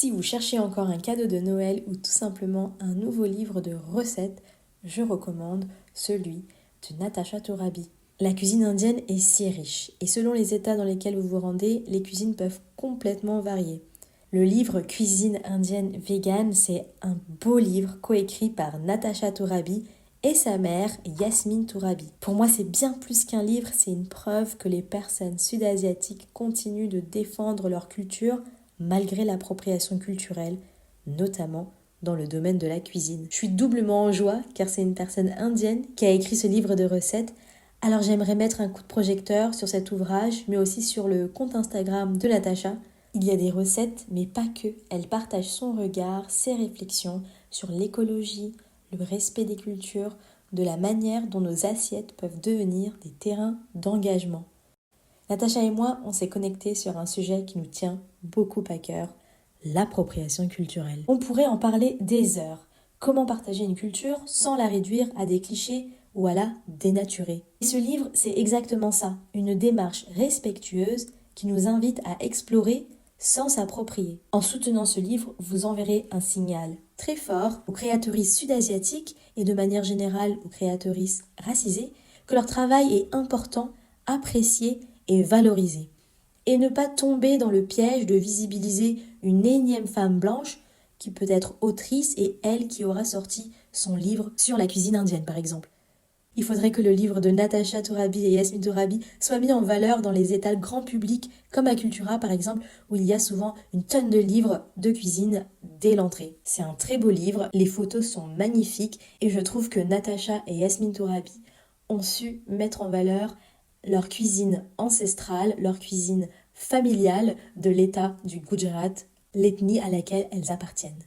Si vous cherchez encore un cadeau de Noël ou tout simplement un nouveau livre de recettes, je recommande celui de Natasha Torabi. La cuisine indienne est si riche et selon les états dans lesquels vous vous rendez, les cuisines peuvent complètement varier. Le livre Cuisine indienne vegan, c'est un beau livre coécrit par Natasha Torabi et sa mère Yasmine Torabi. Pour moi, c'est bien plus qu'un livre, c'est une preuve que les personnes sud-asiatiques continuent de défendre leur culture malgré l'appropriation culturelle, notamment dans le domaine de la cuisine. Je suis doublement en joie car c'est une personne indienne qui a écrit ce livre de recettes. Alors j'aimerais mettre un coup de projecteur sur cet ouvrage, mais aussi sur le compte Instagram de Natacha. Il y a des recettes, mais pas que. Elle partage son regard, ses réflexions sur l'écologie, le respect des cultures, de la manière dont nos assiettes peuvent devenir des terrains d'engagement. Natacha et moi, on s'est connectés sur un sujet qui nous tient beaucoup à cœur, l'appropriation culturelle. On pourrait en parler des heures. Comment partager une culture sans la réduire à des clichés ou à la dénaturer. Et ce livre, c'est exactement ça, une démarche respectueuse qui nous invite à explorer sans s'approprier. En soutenant ce livre, vous enverrez un signal très fort aux créatrices sud-asiatiques et de manière générale aux créatrices racisées que leur travail est important, apprécié et valorisé. Et ne pas tomber dans le piège de visibiliser une énième femme blanche qui peut être autrice et elle qui aura sorti son livre sur la cuisine indienne par exemple. Il faudrait que le livre de Natasha Torabi et Yasmine Torabi soit mis en valeur dans les étals grand public, comme à Cultura par exemple, où il y a souvent une tonne de livres de cuisine dès l'entrée. C'est un très beau livre, les photos sont magnifiques et je trouve que Natasha et Yasmine Torabi ont su mettre en valeur leur cuisine ancestrale, leur cuisine familiale de l'état du Gujarat, l'ethnie à laquelle elles appartiennent.